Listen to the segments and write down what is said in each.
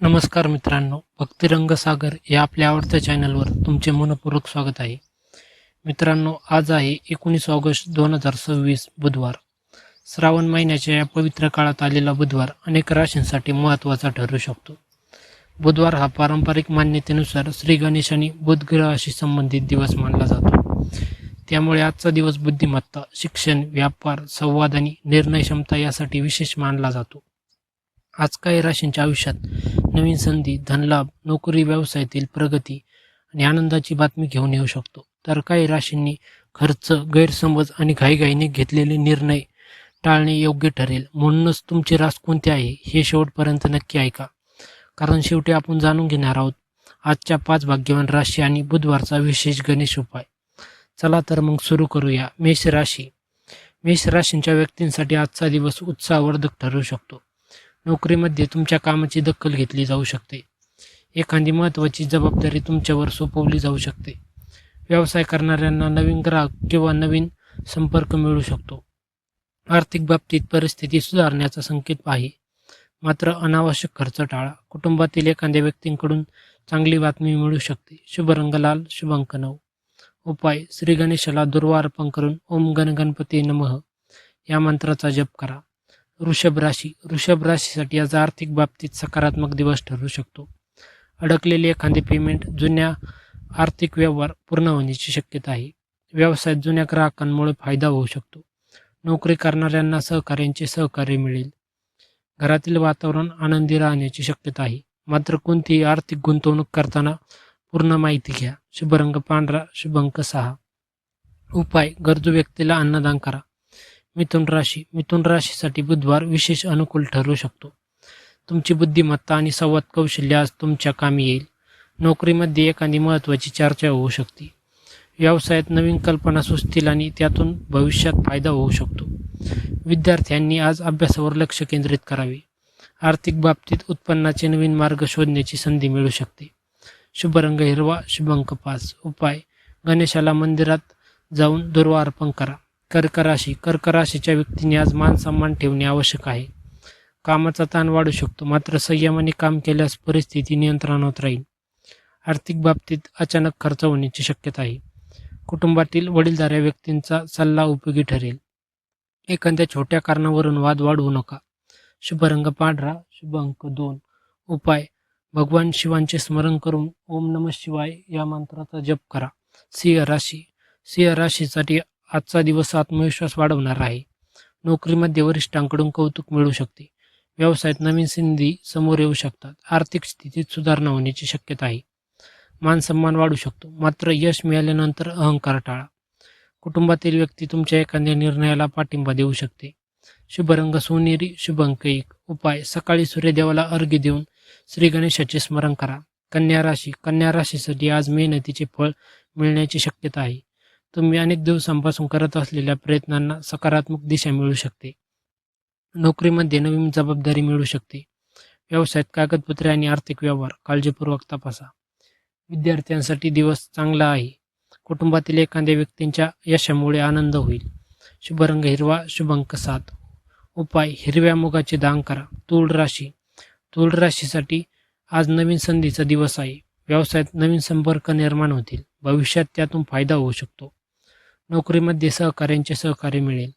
नमस्कार मित्रांनो, भक्तिरंग सागर या आपल्या आवडत्या चॅनलवर तुमचे मनपूर्वक स्वागत आहे. मित्रांनो, आज आहे 19 ऑगस्ट 2026 बुधवार. श्रावण महिन्याच्या या पवित्र काळात आलेला बुधवार अनेक राशींसाठी महत्त्वाचा ठरू शकतो. बुधवार हा पारंपरिक मान्यतेनुसार श्री गणेश आणि बुध ग्रहाशी संबंधित दिवस मानला जातो. त्यामुळे आजचा दिवस बुद्धिमत्ता, शिक्षण, व्यापार, संवाद आणि निर्णय क्षमता यासाठी विशेष मानला जातो. आज काही राशींच्या आयुष्यात नवीन संधी, धनलाभ, नोकरी, व्यवसायातील प्रगती आणि आनंदाची बातमी घेऊन येऊ शकतो. तर काही राशींनी खर्च, गैरसमज आणि घाईघाईने घेतलेले निर्णय टाळणे योग्य ठरेल. म्हणूनच तुमची रास कोणती आहे हे शेवटपर्यंत नक्की ऐका, कारण शेवटी आपण जाणून घेणार आहोत आजच्या 5 भाग्यवान राशी आणि बुधवारचा विशेष गणेश उपाय. चला तर मग सुरू करूया. मेष राशी. मेष राशींच्या व्यक्तींसाठी आजचा दिवस उत्साहवर्धक ठरू शकतो. नोकरीमध्ये तुमच्या कामाची दखल घेतली जाऊ शकते. एखादी महत्त्वाची जबाबदारी तुमच्यावर सोपवली जाऊ शकते. व्यवसाय करणाऱ्यांना नवीन ग्राहक किंवा नवीन संपर्क मिळू शकतो. आर्थिक बाबतीत परिस्थिती सुधारण्याचा संकेत आहे. मात्र अनावश्यक खर्च टाळा. कुटुंबातील एखाद्या व्यक्तींकडून चांगली बातमी मिळू शकते. शुभ रंग लाल, शुभ अंक 9. उपाय: श्री गणेशाला दुर्वा अर्पण करून ओम गण गणपती नमः या मंत्राचा जप करा. वृषभ राशी. वृषभ राशीसाठी आज आर्थिक बाबतीत सकारात्मक दिवस ठरू शकतो. अडकलेले एखादे पेमेंट, जुन्या आर्थिक व्यवहार पूर्ण होण्याची शक्यता आहे. व्यवसायात जुन्या ग्राहकांमुळे फायदा होऊ शकतो. नोकरी करणाऱ्यांना सहकाऱ्यांचे सहकार्य मिळेल. घरातील वातावरण आनंदी राहण्याची शक्यता आहे. मात्र कोणतीही आर्थिक गुंतवणूक करताना पूर्ण माहिती घ्या. शुभ रंग पांढरा, शुभ अंक 6. उपाय: गरजू व्यक्तीला अन्नदान करा. मिथुन राशी. मिथुन राशीसाठी बुधवार विशेष अनुकूल ठरू शकतो. तुमची बुद्धिमत्ता आणि संवाद कौशल्य आज तुमच्या कामी येईल. नोकरीमध्ये एखादी महत्त्वाची चर्चा होऊ शकते. व्यवसायात नवीन कल्पना सुचतील आणि त्यातून भविष्यात फायदा होऊ शकतो. विद्यार्थ्यांनी आज अभ्यासावर लक्ष केंद्रित करावे. आर्थिक बाबतीत उत्पन्नाचे नवीन मार्ग शोधण्याची संधी मिळू शकते. शुभ रंग हिरवा, शुभ अंक 5. उपाय: गणेशाला मंदिरात जाऊन दुर्वा अर्पण करा. कर्क राशी. कर्क राशीच्या व्यक्तींनी आज मान सन्मान ठेवणे आवश्यक आहे. कामाचा ताण वाढू शकतो, मात्र संयमाने काम केल्यास परिस्थिती नियंत्रणात राहील. आर्थिक बाबतीत अचानक खर्च होण्याची शक्यता आहे. कुटुंबातील वडीलधाऱ्या व्यक्तींचा सल्ला उपयोगी ठरेल. एखाद्या छोट्या कारणावरून वाद वाढवू नका. शुभ रंग पांढरा, शुभ अंक 2. उपाय: भगवान शिवांचे स्मरण करून ओम नमः शिवाय या मंत्राचा जप करा. सिंह राशी. सिंह राशीसाठी आजचा दिवस आत्मविश्वास वाढवणार आहे. नोकरीमध्ये वरिष्ठांकडून कौतुक मिळू शकते. व्यवसायात नवीन संधी समोर येऊ शकतात. आर्थिक स्थितीत सुधारणा होण्याची शक्यता आहे. मान सन्मान वाढू शकतो, मात्र यश मिळाल्यानंतर अहंकार टाळा. कुटुंबातील व्यक्ती तुमच्या एखाद्या निर्णयाला पाठिंबा देऊ शकते. शुभ रंग सोनेरी, शुभ अंक 1. उपाय: सकाळी सूर्यदेवाला अर्घ्य देऊन श्री गणेशाचे स्मरण करा. कन्या राशी. कन्या राशीसाठी आज मेहनतीचे फळ मिळण्याची शक्यता आहे. तुम्ही अनेक दिवसांपासून करत असलेल्या प्रयत्नांना सकारात्मक दिशा मिळू शकते. नोकरीमध्ये नवीन जबाबदारी मिळू शकते. व्यवसायात कागदपत्रे आणि आर्थिक व्यवहार काळजीपूर्वक तपासा. विद्यार्थ्यांसाठी दिवस चांगला आहे. कुटुंबातील एखाद्या व्यक्तींच्या यशामुळे आनंद होईल. शुभ रंग हिरवा, शुभ अंक 7. उपाय: हिरव्या मुगाचे दान करा. तूळ राशी. तूळ राशीसाठी आज नवीन संधीचा दिवस आहे. व्यवसायात नवीन संपर्क निर्माण होतील. भविष्यात त्यातून फायदा होऊ शकतो. नोकरीमध्ये सहकाऱ्यांचे सहकार्य मिळेल.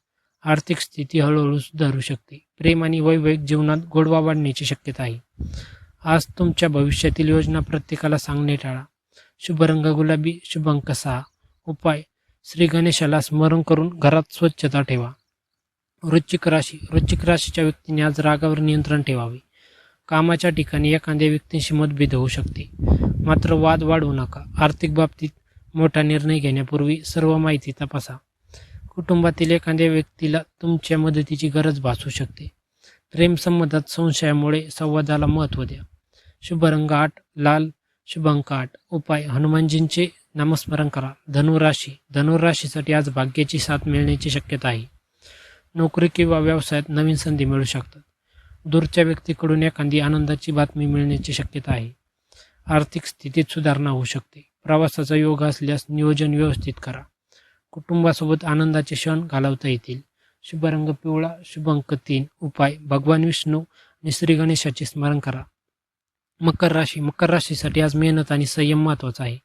आर्थिक स्थिती हळूहळू सुधारू शकते. प्रेम आणि वैवाहिक जीवनात गोडवा वाढण्याची शक्यता आहे. आज तुमच्या भविष्यातील योजना प्रत्येकाला सांगणे टाळा. शुभ रंग गुलाबी, शुभ अंक 6. उपाय: श्री गणेशाला स्मरण करून घरात स्वच्छता ठेवा. वृश्चिक राशी. वृश्चिक राशीच्या व्यक्तीने आज रागावर नियंत्रण ठेवावे. कामाच्या ठिकाणी एखाद्या व्यक्तीशी मतभेद होऊ शकते, मात्र वाद वाढवू नका. आर्थिक बाबतीत मोठा निर्णय घेण्यापूर्वी सर्व माहिती तपासा. कुटुंबातील एखाद्या व्यक्तीला तुमच्या मदतीची गरज भासू शकते. प्रेमसंबंधात संशयामुळे संवादाला महत्त्व द्या. शुभ रंग 8 लाल, शुभ अंक 8. उपाय: हनुमानजींचे नामस्मरण करा. धनुराशी. धनुराशीसाठी आज भाग्याची साथ मिळण्याची शक्यता आहे. नोकरी किंवा व्यवसायात नवीन संधी मिळू शकतात. दूरच्या व्यक्तीकडून एखादी आनंदाची बातमी मिळण्याची शक्यता आहे. आर्थिक स्थितीत सुधारणा होऊ शकते. प्रवासाचा योग असल्यास नियोजन व्यवस्थित करा. कुटुंबासोबत आनंदाचे क्षण घालवता येतील. शुभ रंग पिवळा, शुभ अंक 3. उपाय: भगवान विष्णू आणि श्री गणेशाचे स्मरण करा. मकर राशीसाठी आज मेहनत आणि संयम महत्त्वाचा आहे.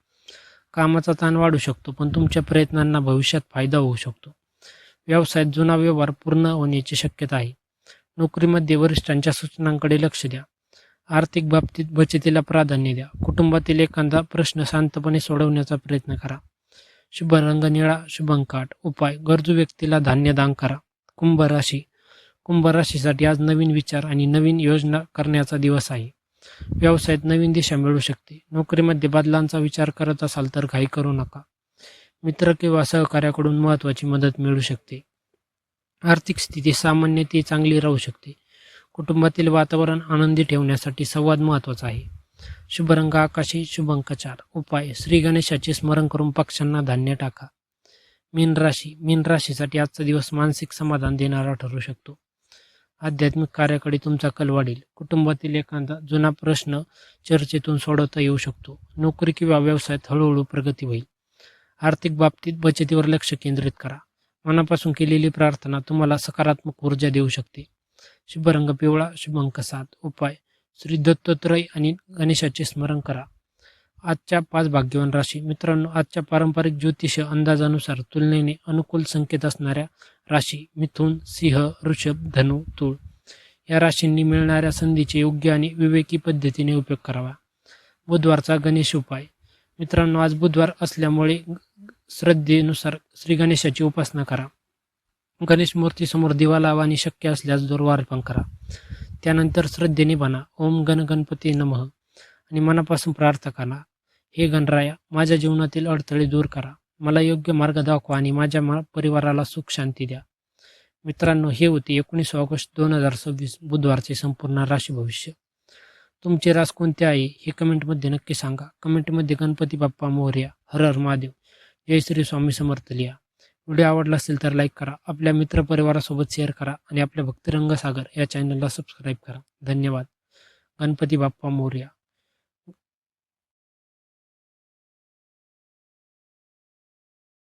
कामाचा ताण वाढू शकतो, पण तुमच्या प्रयत्नांना भविष्यात फायदा होऊ शकतो. व्यवसायात जुना व्यवहार पूर्ण होण्याची शक्यता आहे. नोकरीमध्ये वरिष्ठांच्या सूचनांकडे लक्ष द्या. आर्थिक बाबतीत बचतीला प्राधान्य द्या. कुटुंबातील एखादा प्रश्न शांतपणे सोडवण्याचा प्रयत्न करा. शुभ रंग निळा, शुभ अंक 8. उपाय: गरजू व्यक्तीला धान्य दान करा. कुंभ राशीसाठी आज नवीन विचार आणि नवीन योजना करण्याचा दिवस आहे. व्यवसायात नवीन दिशा मिळू शकते. नोकरीमध्ये बदलांचा विचार करत असाल तर घाई करू नका. मित्र किंवा सहकार्याकडून महत्त्वाची मदत मिळू शकते. आर्थिक स्थिती सामान्य ती चांगली राहू शकते. कुटुंबातील वातावरण आनंदी ठेवण्यासाठी संवाद महत्त्वाचा आहे. शुभ रंग आकाशी, शुभ अंक 4. उपाय: श्री गणेशाचे स्मरण करून पक्ष्यांना धान्य टाका. मीन राशीसाठी आजचा दिवस मानसिक समाधान देणारा ठरू शकतो. आध्यात्मिक कार्याकडे तुमचा कल वाढेल. कुटुंबातील एखादा जुना प्रश्न चर्चेतून सोडवता येऊ शकतो. नोकरी किंवा व्यवसायात हळूहळू प्रगती होईल. आर्थिक बाबतीत बचतीवर लक्ष केंद्रित करा. मनापासून केलेली प्रार्थना तुम्हाला सकारात्मक ऊर्जा देऊ शकते. शुभ रंग पिवळा, शुभ अंक 7. उपाय: श्री दत्तात्रय आणि गणेशाचे स्मरण करा. आजच्या 5 भाग्यवान राशी. मित्रांनो, आजच्या पारंपरिक ज्योतिष अंदाजानुसार तुलनेने अनुकूल संकेत असणाऱ्या राशी मिथुन, सिंह, वृषभ, धनु, तूळ या राशींनी मिळणाऱ्या संधीचे योग्य आणि विवेकी पद्धतीने उपयोग करावा. बुधवारचा गणेश उपाय. मित्रांनो, आज बुधवार असल्यामुळे श्रद्धेनुसार श्री गणेशाची उपासना करा. गणेश मूर्तीसमोर दिवा लावा आणि शक्य असल्यास दुर्वा अर्पण करा. त्यानंतर श्रद्धेने म्हणा ओम गणपती नमः आणि मनापासून प्रार्थना करा. हे गणराया, माझ्या जीवनातील अडथळे दूर करा. मला योग्य मार्ग दाखवा आणि माझ्या परिवाराला सुख शांती द्या. मित्रांनो, हे होते 19 ऑगस्ट 2026 बुधवारचे संपूर्ण राशी भविष्य. तुमचे रास कोणते आहे हे कमेंटमध्ये नक्की सांगा. कमेंटमध्ये गणपती बाप्पा मोरया, हर हर महादेव, जय श्री स्वामी समर्थ लिहा. व्हिडिओ आवडला असेल तर लाईक करा, आपल्या मित्रपरिवारासोबत शेअर करा आणि आपल्या भक्तिरंग सागर या चॅनलला सबस्क्राईब करा. धन्यवाद. गणपती बाप्पा मोरया.